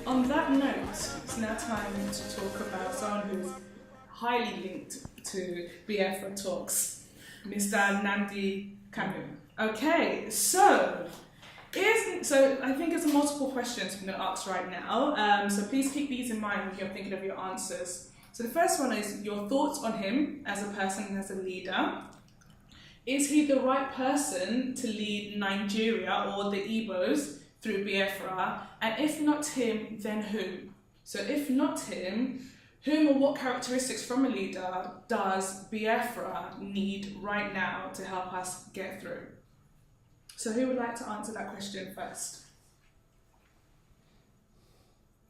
On that note, it's now time to talk about someone who's highly linked to Biafra talks, Mr. Nnamdi Kanu. Okay, so I think it's multiple questions I'm going to ask right now. So please keep these in mind when you're thinking of your answers. So the first one is your thoughts on him as a person and as a leader. Is he the right person to lead Nigeria or the Igbos through Biafra? And if not him, then who? So if not him, whom or what characteristics from a leader does Biafra need right now to help us get through? So who would like to answer that question first?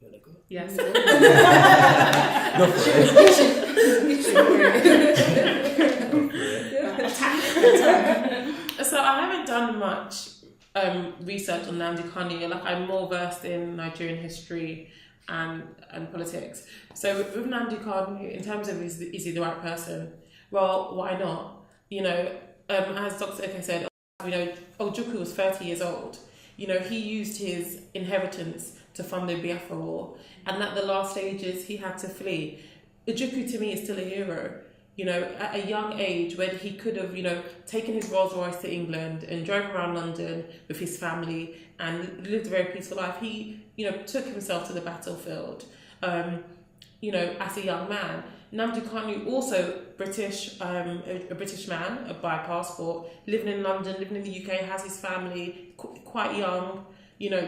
You want to go? Yes. Go for it. So I haven't done much research on Nnamdi Kanu. Like, I'm more versed in Nigerian history and politics. So with Nnamdi Kanu, in terms of is he the right person? Well, why not? As Dr. Eke said, Ojukwu was 30 years old. He used his inheritance to fund the Biafra war, and at the last stages, he had to flee. Ojukwu to me is still a hero. At a young age, when he could have, taken his Rolls Royce to England and drove around London with his family and lived a very peaceful life, he, took himself to the battlefield, as a young man. Nnamdi Kanu, also British, a British man by passport, living in London, living in the UK, has his family, quite young,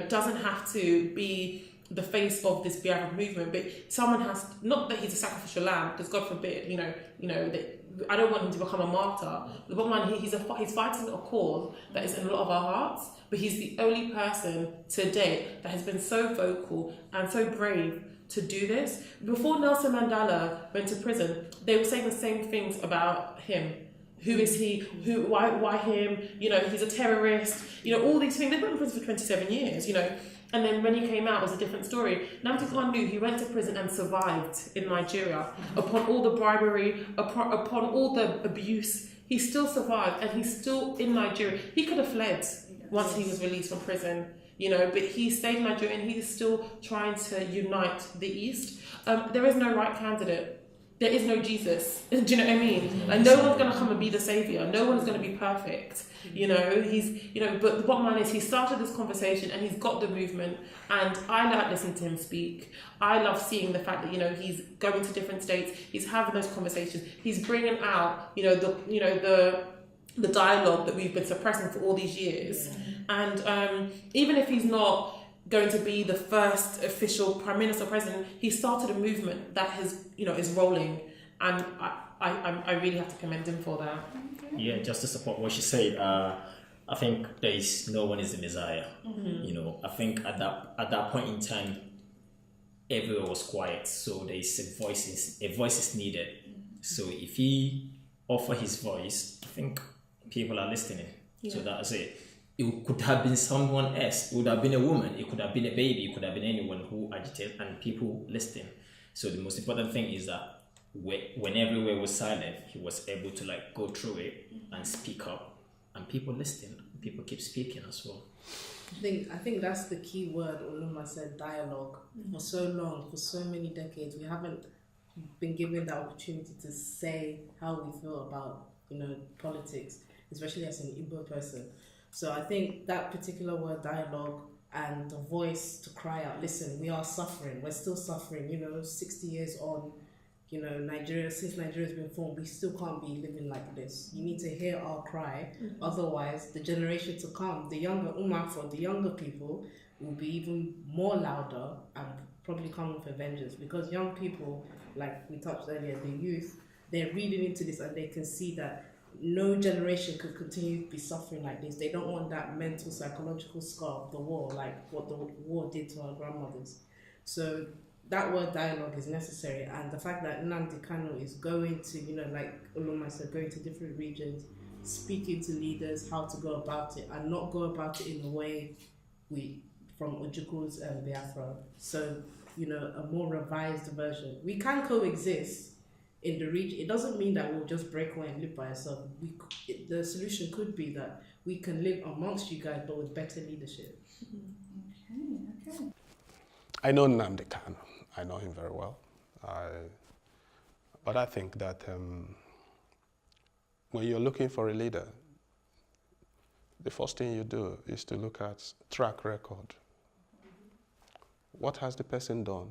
doesn't have to be the face of this Biafra movement, but someone has, not that he's a sacrificial lamb, because God forbid, that I don't want him to become a martyr. The bottom line, he's fighting a cause that is in a lot of our hearts, but he's the only person to date that has been so vocal and so brave to do this. Before Nelson Mandela went to prison, they were saying the same things about him. Who is he? Why him? He's a terrorist. All these things. They've been in prison for 27 years, And then when he came out, it was a different story. Nnamdi Kanu, he went to prison and survived in Nigeria. Upon all the bribery, upon all the abuse, he still survived, and he's still in Nigeria. He could have fled once he was released from prison, but he stayed in Nigeria, and he's still trying to unite the East. There is no right candidate. There is no Jesus. Do you know what I mean? Like, no one's going to come and be the savior. No one's going to be perfect. But the bottom line is he started this conversation and he's got the movement, and I like listening to him speak. I love seeing the fact that, he's going to different states, he's having those conversations, he's bringing out, the dialogue that we've been suppressing for all these years. And even if he's not going to be the first official prime minister or president, he started a movement that is rolling, and I really have to commend him for that. Yeah, just to support what she said, I think there is no one is the Messiah. I think at that point in time, everyone was quiet, so there is a voice is needed. So if he offer his voice, I think people are listening. Yeah. So that's it. It could have been someone else. It would have been a woman. It could have been a baby. It could have been anyone who agitated, and people listening. So the most important thing is that when everywhere was silent, he was able to go through it and speak up, and people listened. People keep speaking as well. I think that's the key word. Oluma said, dialogue. For so long, for so many decades, we haven't been given the opportunity to say how we feel about politics, especially as an Igbo person. So I think that particular word, dialogue, and the voice to cry out, listen, we are suffering, we're still suffering, 60 years on, Nigeria, since Nigeria's been formed, we still can't be living like this. You need to hear our cry, otherwise the generation to come, the younger the younger people, will be even more louder and probably come with a vengeance, because young people, like we touched earlier, the youth, they're reading into this and they can see that no generation could continue to be suffering like this. They don't want that mental, psychological scar of the war, like what the war did to our grandmothers. So that word dialogue is necessary, and the fact that Nnamdi Kanu is going to, like Oluma said, going to different regions, speaking to leaders how to go about it, and not go about it in a way from Ojukwu's Biafra. So, you know, a more revised version. We can coexist in the region. It doesn't mean that we'll just break away and live by ourselves. The solution could be that we can live amongst you guys, but with better leadership. Okay. I know Nnamdi Kanu. I know him very well. But I think that when you're looking for a leader, the first thing you do is to look at track record. What has the person done?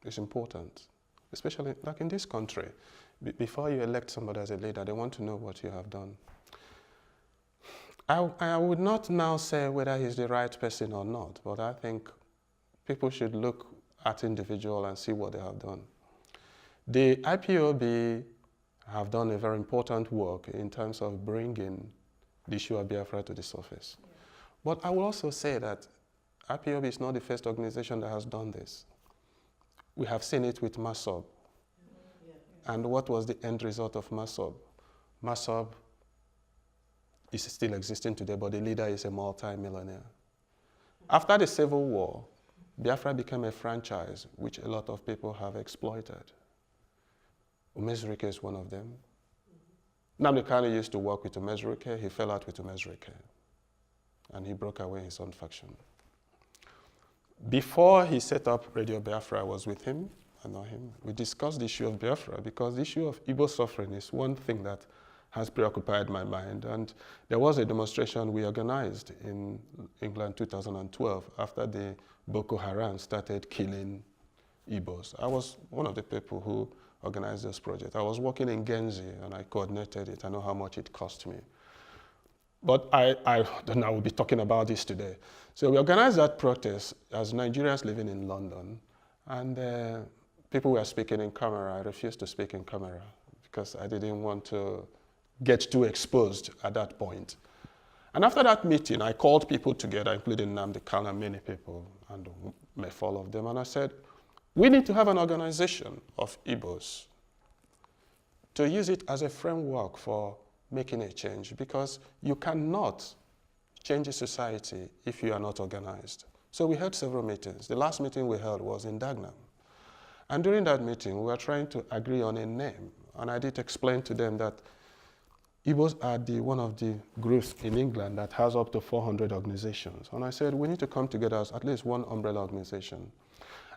It's important, especially like in this country. Before you elect somebody as a leader, they want to know what you have done. I would not now say whether he's the right person or not, but I think people should look at individual and see what they have done. The IPOB have done a very important work in terms of bringing the issue of Biafra to the surface. Yeah. But I will also say that IPOB is not the first organization that has done this. We have seen it with MASOB. And what was the end result of MASOB? MASOB is still existing today, but the leader is a multi-millionaire. After the Civil War, Biafra became a franchise which a lot of people have exploited. Umezurike is one of them. Nnamdi Kanu used to work with Umezurike. He fell out with Umezurike, and he broke away his own faction. Before he set up Radio Biafra, I was with him. I know him. We discussed the issue of Biafra because the issue of Igbo suffering is one thing that has preoccupied my mind. And there was a demonstration we organized in England 2012 after the Boko Haram started killing Igbos. I was one of the people who organized this project. I was working in Genzi and I coordinated it. I know how much it cost me. But I don't know, I will be talking about this today. So we organized that protest as Nigerians living in London, and people were speaking in camera. I refused to speak in camera because I didn't want to get too exposed at that point. And after that meeting, I called people together, including Nnamdi Kanu and many people, and met all of them, and I said, we need to have an organization of Igbos to use it as a framework for making a change, because you cannot change a society if you are not organized. So we held several meetings. The last meeting we held was in Dagenham. And during that meeting, we were trying to agree on a name. And I did explain to them that Igbos are one of the groups in England that has up to 400 organizations. And I said, we need to come together as at least one umbrella organization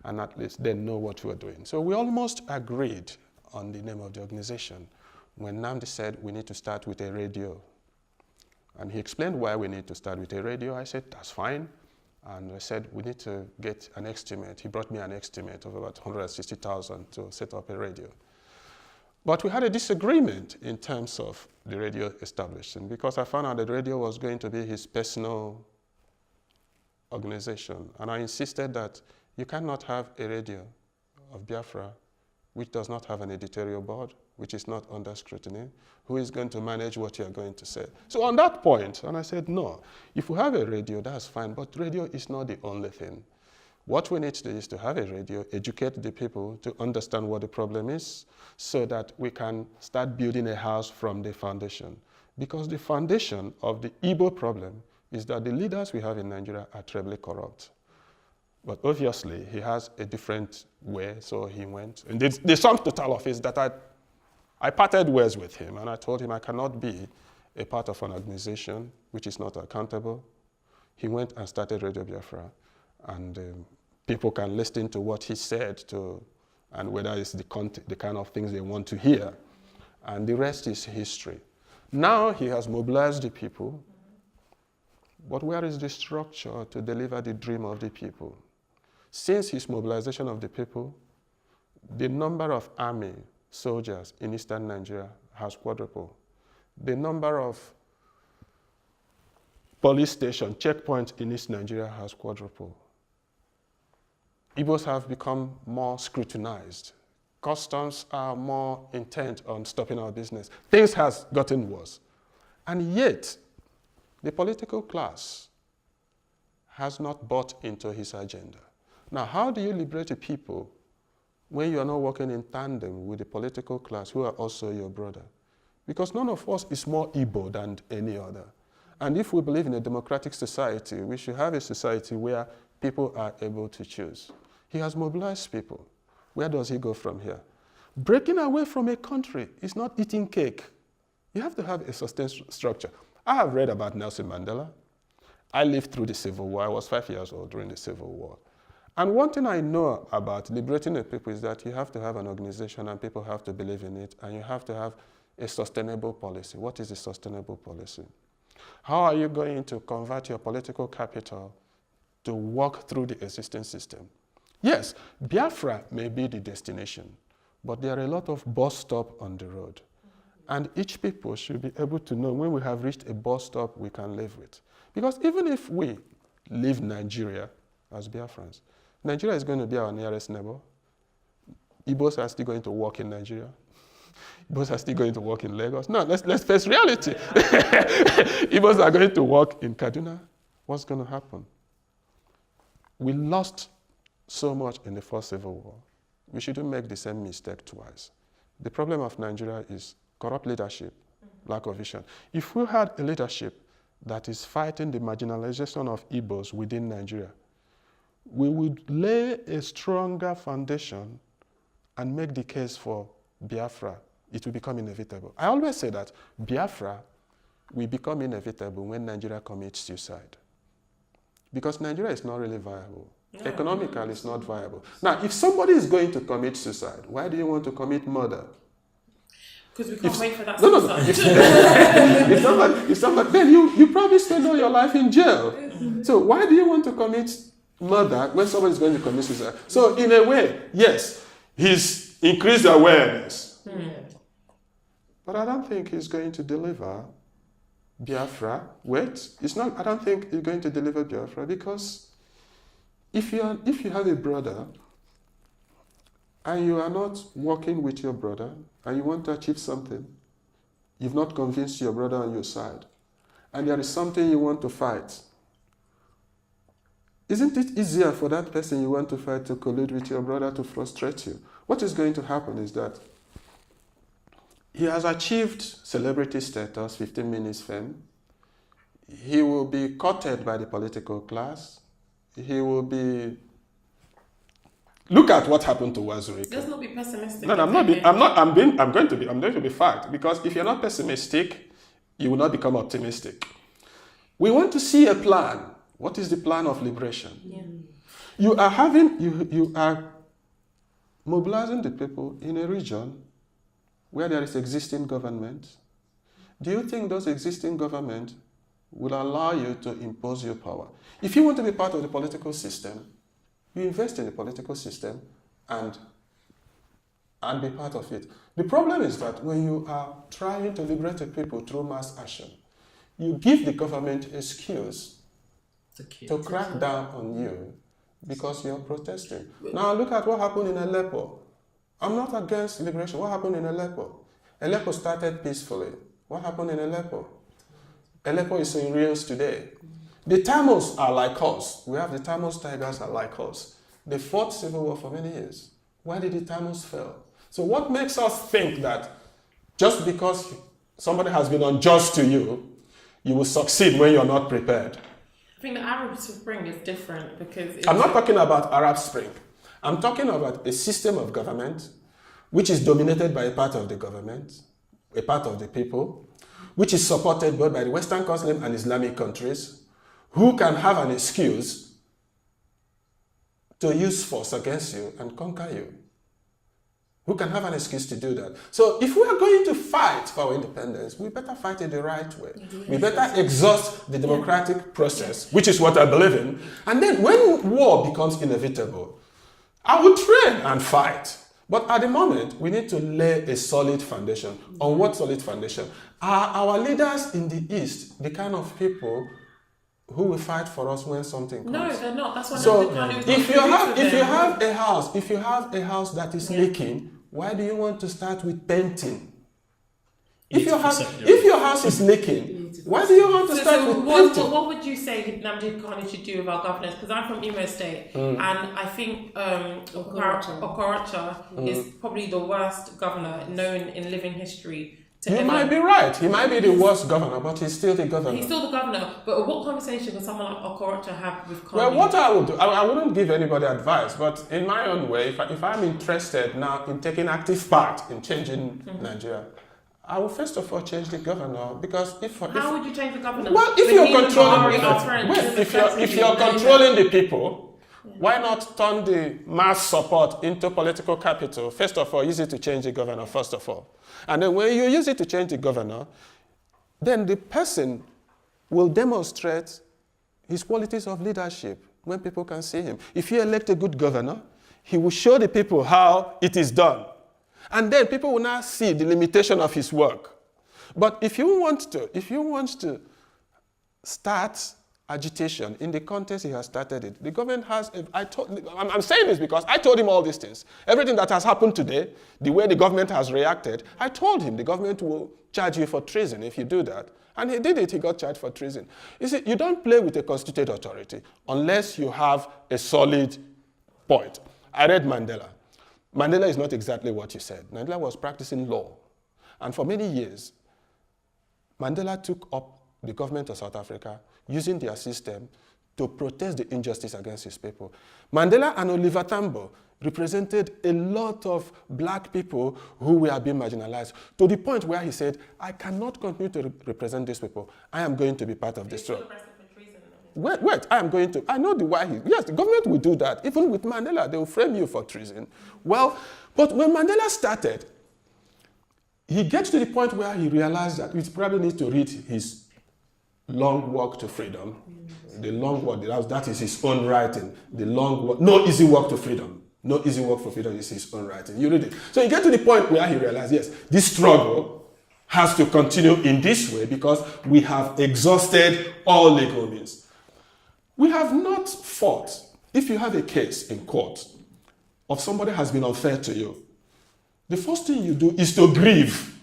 and at least then know what we are doing. So we almost agreed on the name of the organization when Nnamdi said we need to start with a radio. And he explained why we need to start with a radio. I said, that's fine. And I said, we need to get an estimate. He brought me an estimate of about 160,000 to set up a radio. But we had a disagreement in terms of the radio establishment because I found out that the radio was going to be his personal organization. And I insisted that you cannot have a radio of Biafra which does not have an editorial board, which is not under scrutiny, who is going to manage what you're going to say. So on that point, and I said, no, if we have a radio, that's fine, but radio is not the only thing. What we need to do is to have a radio, educate the people to understand what the problem is, so that we can start building a house from the foundation. Because the foundation of the Igbo problem is that the leaders we have in Nigeria are terribly corrupt. But obviously, he has a different way, so he went. And the sum total of it is that I parted ways with him, and I told him I cannot be a part of an organization which is not accountable. He went and started Radio Biafra, and people can listen to what he said and whether it's the kind of things they want to hear. And the rest is history. Now he has mobilized the people, but where is the structure to deliver the dream of the people? Since his mobilization of the people, the number of army soldiers in eastern Nigeria has quadrupled. The number of police stations, checkpoints in East Nigeria has quadrupled. Igbos have become more scrutinized. Customs are more intent on stopping our business. Things has gotten worse. And yet, the political class has not bought into his agenda. Now, how do you liberate the people when you are not working in tandem with the political class who are also your brother? Because none of us is more Igbo than any other. And if we believe in a democratic society, we should have a society where people are able to choose. He has mobilized people. Where does he go from here? Breaking away from a country is not eating cake. You have to have a sustained structure. I have read about Nelson Mandela. I lived through the Civil War. I was 5 years old during the Civil War. And one thing I know about liberating the people is that you have to have an organization and people have to believe in it, and you have to have a sustainable policy. What is a sustainable policy? How are you going to convert your political capital to work through the existing system? Yes, Biafra may be the destination, but there are a lot of bus stops on the road. And each people should be able to know when we have reached a bus stop we can live with. Because even if we leave Nigeria as Biafrans, Nigeria is going to be our nearest neighbor. Igbos are still going to work in Nigeria. Igbos are still going to work in Lagos. No, let's face reality. Igbos are going to work in Kaduna. What's going to happen? We lost so much in the first Civil War. We shouldn't make the same mistake twice. The problem of Nigeria is corrupt leadership, lack of vision. If we had a leadership that is fighting the marginalization of Igbos within Nigeria, we would lay a stronger foundation and make the case for Biafra. It will become inevitable. I always say that Biafra will become inevitable when Nigeria commits suicide. Because Nigeria is not really viable. No. Economically, it's not viable. Now, if somebody is going to commit suicide, why do you want to commit murder? Because we can't wait for that suicide. If somebody, then you probably spend all your life in jail. So why do you want to commit murder when somebody is going to commit suicide? So in a way, yes, he's increased awareness. But I don't think he's going to deliver Biafra. Wait, it's not. I don't think he's going to deliver Biafra, because if you have a brother and you are not working with your brother and you want to achieve something, you've not convinced your brother on your side, and there is something you want to fight, isn't it easier for that person you want to fight to collude with your brother to frustrate you? What is going to happen is that he has achieved celebrity status, 15 minutes fame. He will be courted by the political class. He will be... Look at what happened to Wazirika. Let's not be pessimistic. No, I'm going to be fact, because if you're not pessimistic, you will not become optimistic. We want to see a plan. What is the plan of liberation? Yeah. You are mobilizing the people in a region where there is existing government. Do you think those existing government will allow you to impose your power? If you want to be part of the political system, you invest in the political system and be part of it. The problem is that when you are trying to liberate the people through mass action, you give the government excuse to crack down on you because you're protesting. Now look at what happened in Aleppo. I'm not against liberation. What happened in Aleppo? Aleppo started peacefully. What happened in Aleppo? Aleppo is in ruins today. The Tamils are like us. We have the Tamils tigers are like us. They fought civil war for many years. Why did the Tamils fail? So what makes us think that just because somebody has been unjust to you, you will succeed when you're not prepared? I think the Arab Spring is different because... I'm not talking about Arab Spring. I'm talking about a system of government which is dominated by a part of the government, a part of the people, which is supported both by the Western Muslim and Islamic countries, who can have an excuse to use force against you and conquer you. Who can have an excuse to do that? So if we are going to fight for our independence, we better fight it the right way. We better exhaust the democratic process, which is what I believe in. And then when war becomes inevitable, I will train and fight. But at the moment, we need to lay a solid foundation. On what solid foundation? Are our leaders in the East the kind of people who will fight for us when something comes? No, they're not. That's what so if you have a house that is leaking, why do you want to start with painting? If your house is leaking, why do you want to start with painting? What would you say Nnamdi Kanu should do with our governance? Because I'm from Imo State, and I think Okorocha is probably the worst governor known in living history You might be right. He might be the worst governor, but he's still the governor. He's still the governor. But what conversation can someone like Okorocha have with Kanu? Well, what I would do, I wouldn't give anybody advice, but in my own way, if I'm interested now in taking active part in changing Nigeria, I will first of all change the governor, because how would you change the governor? Well, if you're controlling the people, why not turn the mass support into political capital? First of all, use it to change the governor, first of all. And then when you use it to change the governor, then the person will demonstrate his qualities of leadership when people can see him. If you elect a good governor, he will show the people how it is done. And then people will now see the limitation of his work. But if you want to start agitation in the context he has started it, the government has, I'm saying this because I told him all these things. Everything that has happened today, the way the government has reacted, I told him the government will charge you for treason if you do that. And he did it, he got charged for treason. You see, you don't play with a constituted authority unless you have a solid point. I read Mandela. Mandela is not exactly what you said. Mandela was practicing law. And for many years, Mandela took up the government of South Africa using their system to protest the injustice against his people. Mandela and Oliver Tambo represented a lot of black people who were being marginalized, to the point where he said, I cannot continue to represent these people. I am going to be part of this struggle. Wait, I know the why yes, the government will do that. Even with Mandela, they will frame you for treason. Well, but when Mandela started, he gets to the point where he realized that he probably needs to read his Long Walk to Freedom. The long walk, that is his own writing. The long walk, No Easy Walk to Freedom. No Easy Walk for Freedom is his own writing. You read it. So you get to the point where he realized, yes, this struggle has to continue in this way because we have exhausted all legal means. We have not fought. If you have a case in court of somebody has been unfair to you, the first thing you do is to grieve.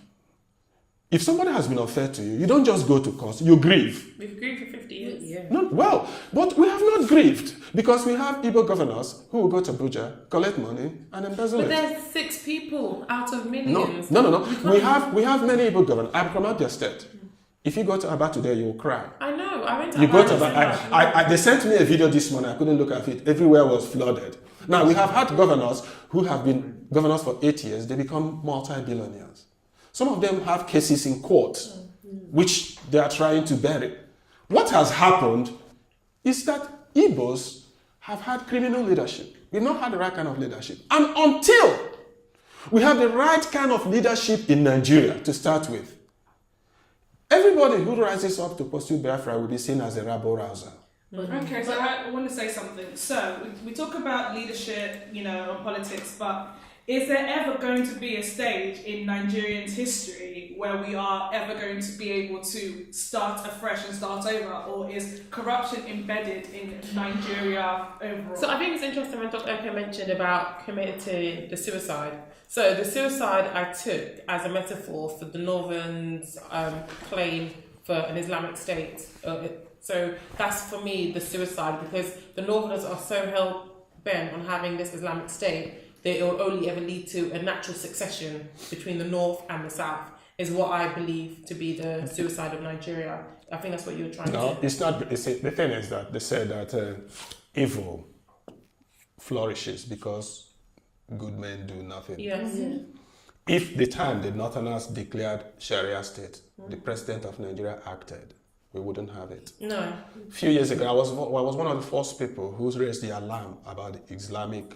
If somebody has been unfair to you, you don't just go to court, you grieve. We've grieved for 50 years. Yeah. No, well, but we have not grieved because we have Igbo governors who will go to Abuja, collect money, and embezzle But it. there's 6 people out of millions. No. We have many Igbo governors. I'm from Abia State. If you go to Aba today, you will cry. I know. I went to You go to Aba. Aba. They sent me a video this morning. I couldn't look at it. Everywhere was flooded. Now, we have had governors who have been governors for 8 years. They become multi-billionaires. Some of them have cases in court, which they are trying to bury. What has happened is that Igbos have had criminal leadership. We've not had the right kind of leadership. And until we have the right kind of leadership in Nigeria to start with, everybody who rises up to pursue Biafra will be seen as a rabble-rouser. Okay, so I want to say something. So we talk about leadership, and politics, but is there ever going to be a stage in Nigerians' history where we are ever going to be able to start afresh and start over, or is corruption embedded in Nigeria overall? So I think it's interesting when Dr. Eke mentioned about committing the suicide. So the suicide I took as a metaphor for the Northern's claim for an Islamic state. So that's for me the suicide, because the Northerners are so hell-bent on having this Islamic state that it will only ever lead to a natural succession between the North and the South, is what I believe to be the suicide of Nigeria. I think that's what you were trying to No, it's not. The thing is that they say that evil flourishes because good men do nothing. Yes. If the time the Northerners declared Sharia state, the president of Nigeria acted, we wouldn't have it. No. A few years ago, I was one of the first people who raised the alarm about the Islamic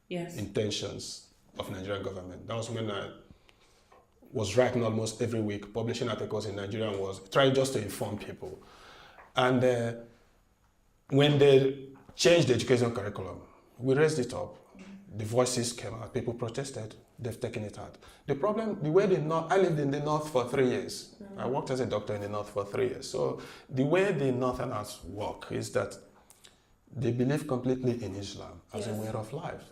intentions of Nigerian government. That was when I was writing almost every week, publishing articles in Nigeria, and was trying just to inform people. And when they changed the education curriculum, we raised it up. The voices came out, people protested, they've taken it out. The problem, the way I lived in the North for 3 years. I worked as a doctor in the North for 3 years. So the way the Northerners work is that they believe completely in Islam as a way of life.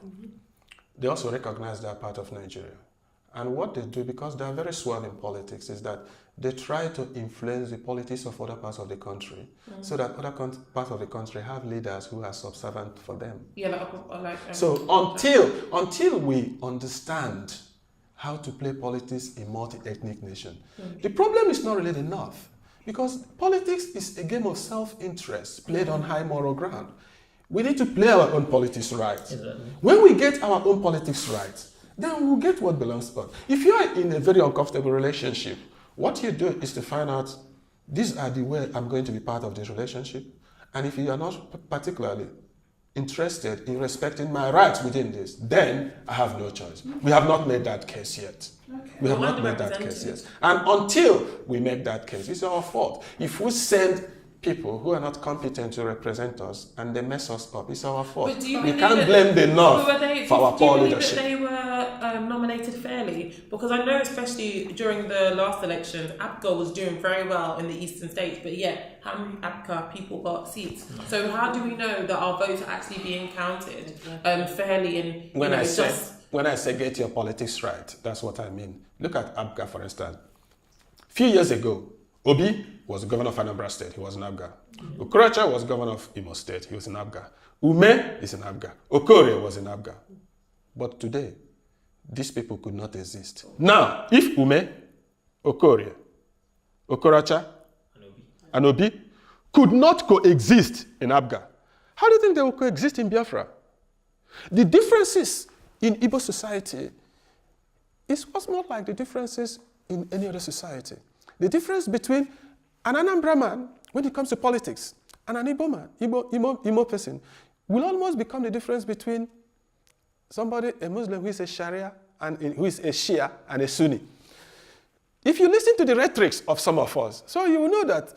They also recognize that part of Nigeria. And what they do, because they are very suave in politics, is that they try to influence the politics of other parts of the country so that other parts of the country have leaders who are subservient for them. Yeah, so until we understand how to play politics in multi-ethnic nation. The problem is not really enough, because politics is a game of self-interest played on high moral ground. We need to play our own politics right. Exactly. When we get our own politics right, then we'll get what belongs to us. If you are in a very uncomfortable relationship, what you do is to find out, these are the way I'm going to be part of this relationship. And if you are not particularly interested in respecting my rights within this, then I have no choice. We have not made that case yet. Okay. We have not made that case yet. And until we make that case, it's our fault. If we send people who are not competent to represent us and they mess us up, it's our fault. But do you We believe can't that- blame the North for our poor Do you leadership. believe that they were nominated fairly? Because I know, especially during the last elections, APGA was doing very well in the eastern states, but yet, how many APGA people got seats? So how do we know that our votes are actually being counted fairly? And When I say get your politics right, that's what I mean. Look at APGA, for instance. A few years ago, Obi was the governor of Anambra State. He was in APGA. Okorocha was governor of Imo State. He was in APGA. Ume is in APGA. Okorie was in APGA. But today, these people could not exist. Now, if Ume, Okorie, Okorocha, and Obi could not coexist in APGA, how do you think they will coexist in Biafra? The differences in Igbo society is what's not like the differences in any other society. The difference between an Anambra man, when it comes to politics, and an Igbo man, Igbo person, will almost become the difference between somebody, a Muslim who is a Sharia, and who is a Shia and a Sunni. If you listen to the rhetorics of some of us, so you will know that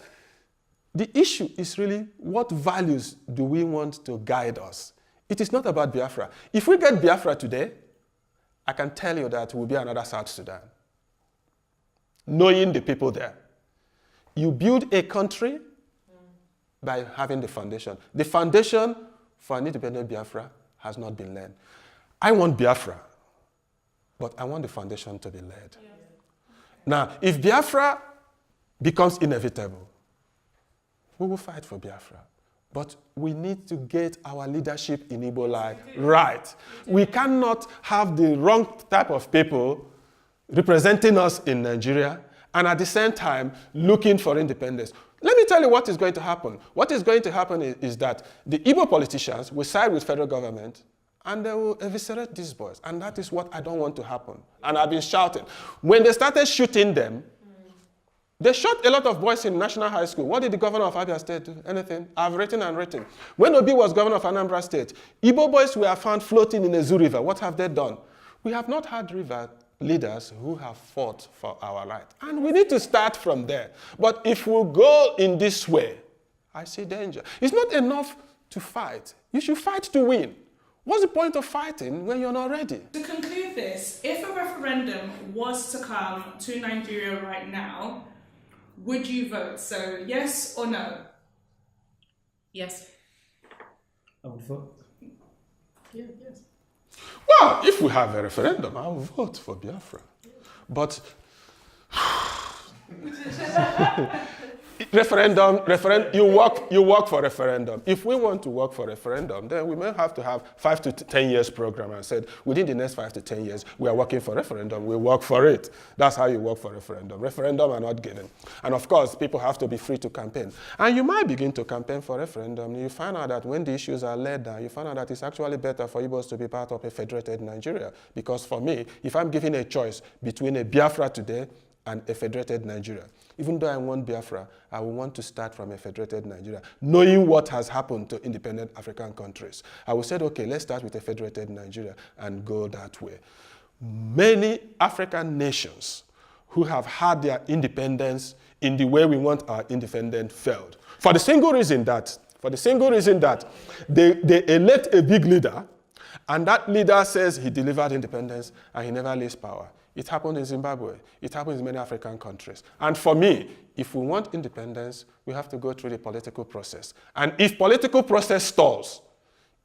the issue is really, what values do we want to guide us? It is not about Biafra. If we get Biafra today, I can tell you that we'll be another South Sudan. Knowing the people there. You build a country by having the foundation. The foundation for an independent Biafra has not been laid. I want Biafra, but I want the foundation to be laid. Yeah. Now, if Biafra becomes inevitable, we will fight for Biafra. But we need to get our leadership in Igbo land right. We cannot have the wrong type of people representing us in Nigeria and at the same time looking for independence. Let me tell you what is going to happen. What is going to happen is that the Igbo politicians will side with federal government and they will eviscerate these boys. And that is what I don't want to happen. And I've been shouting. When they started shooting them, they shot a lot of boys in National High School. What did the governor of Abia State do? Anything? I've written and written. When Obi was governor of Anambra State, Igbo boys were found floating in a Zoo River. What have they done? We have not had river leaders who have fought for our right. And we need to start from there. But if we go in this way, I see danger. It's not enough to fight. You should fight to win. What's the point of fighting when you're not ready? To conclude this, if a referendum was to come to Nigeria right now, would you vote? So yes or no? Yes. I would vote. Yeah, yes. Well, if we have a referendum, I will vote for Biafra. But you work for referendum. If we want to work for referendum, then we may have to have 5 to 10 years program and said, within the next 5 to 10 years, we are working for referendum, we work for it. That's how you work for referendum. Referendum are not given. And of course, people have to be free to campaign. And you might begin to campaign for referendum. You find out that when the issues are laid down, you find out that it's actually better for Igbos to be part of a federated Nigeria. Because for me, if I'm given a choice between a Biafra today and a federated Nigeria, even though I want Biafra, I will want to start from a federated Nigeria, knowing what has happened to independent African countries. I will say, okay, let's start with a federated Nigeria and go that way. Many African nations who have had their independence in the way we want our independence failed. For the single reason that they elect a big leader, and that leader says he delivered independence and he never leaves power. It happened in Zimbabwe. It happens in many African countries. And for me, if we want independence, we have to go through the political process. And if political process stalls,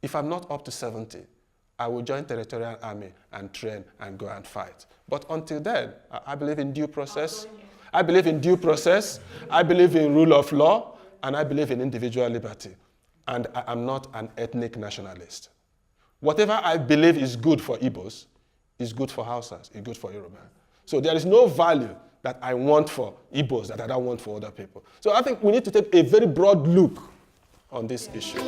if I'm not up to 70, I will join territorial army and train and go and fight. But until then, I believe in due process. I believe in due process. I believe in rule of law. And I believe in individual liberty. And I am not an ethnic nationalist. Whatever I believe is good for Igbos is good for Hausas, it's good for Yoruba. So there is no value that I want for Igbos that I don't want for other people. So I think we need to take a very broad look on this issue.